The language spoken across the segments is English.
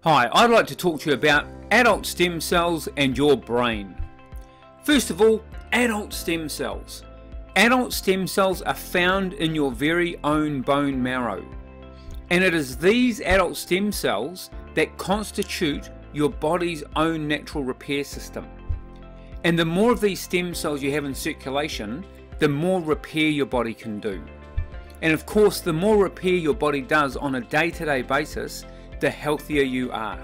Hi, I'd like to talk to you about adult stem cells and your brain. First of all, adult stem cells. Adult stem cells are found in your very own bone marrow. And it is these adult stem cells that constitute your body's own natural repair system. And the more of these stem cells you have in circulation, the more repair your body can do. And of course, the more repair your body does on a day-to-day basis, the healthier you are.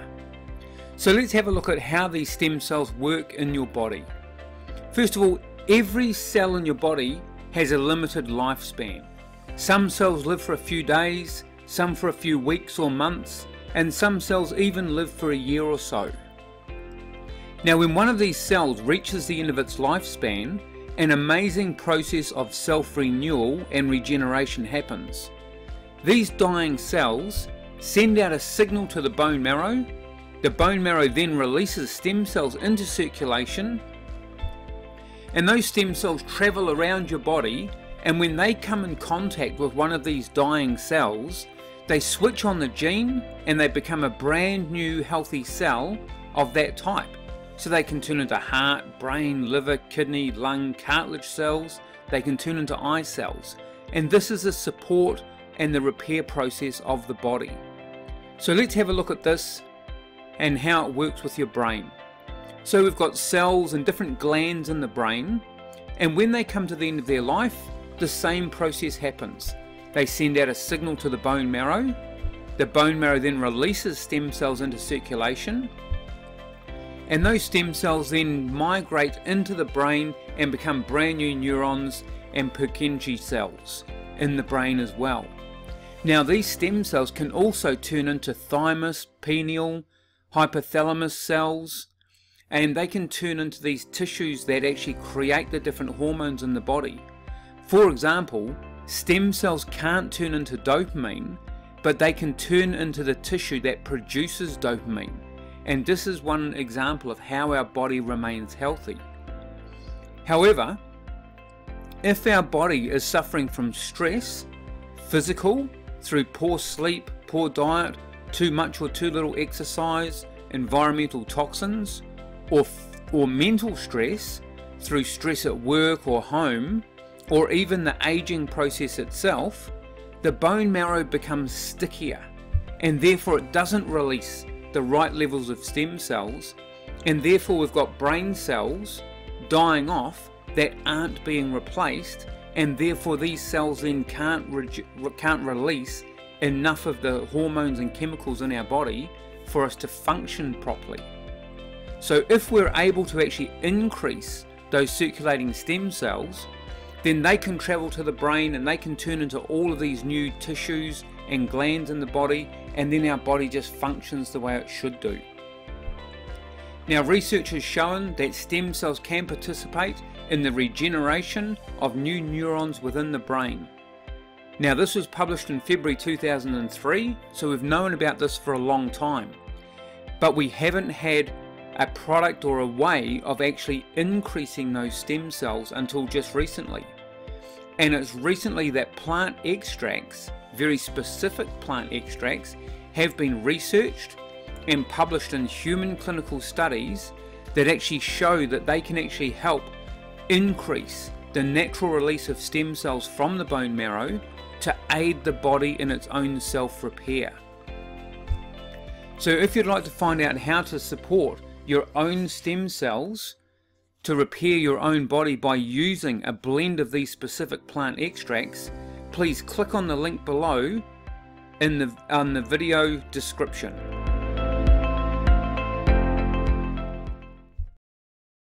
So let's have a look at how these stem cells work in your body. First of all, every cell in your body has a limited lifespan. Some cells live for a few days, some for a few weeks or months, and some cells even live for a year or so. Now, when one of these cells reaches the end of its lifespan, an amazing process of self-renewal and regeneration happens. These dying cells send out a signal to the bone marrow. The bone marrow then releases stem cells into circulation, and those stem cells travel around your body, and when they come in contact with one of these dying cells, they switch on the gene and they become a brand new healthy cell of that type. So they can turn into heart, brain, liver, kidney, lung, cartilage cells. They can turn into eye cells, and this is the support and the repair process of the body. So let's have a look at this and how it works with your brain. So we've got cells and different glands in the brain, and when they come to the end of their life, the same process happens. They send out a signal to the bone marrow. The bone marrow then releases stem cells into circulation, and those stem cells then migrate into the brain and become brand new neurons and Purkinje cells in the brain as well. Now, these stem cells can also turn into thymus, pineal, hypothalamus cells, and they can turn into these tissues that actually create the different hormones in the body. For example, stem cells can't turn into dopamine, but they can turn into the tissue that produces dopamine. And this is one example of how our body remains healthy. However, if our body is suffering from stress, physical, through poor sleep, poor diet, too much or too little exercise, environmental toxins, or mental stress, through stress at work or home, or even the aging process itself, the bone marrow becomes stickier, and therefore it doesn't release the right levels of stem cells, and therefore we've got brain cells dying off that aren't being replaced, and therefore these cells then can't release enough of the hormones and chemicals in our body for us to function properly. So if we're able to actually increase those circulating stem cells, then they can travel to the brain and they can turn into all of these new tissues and glands in the body, and then our body just functions the way it should do. Now, research has shown that stem cells can participate in the regeneration of new neurons within the brain. Now, this was published in February 2003, so we've known about this for a long time, but we haven't had a product or a way of actually increasing those stem cells until just recently. And it's recently that plant extracts, very specific plant extracts, have been researched and published in human clinical studies that actually show that they can actually help increase the natural release of stem cells from the bone marrow to aid the body in its own self-repair. So if you'd like to find out how to support your own stem cells to repair your own body by using a blend of these specific plant extracts, please click on the link below on the video description.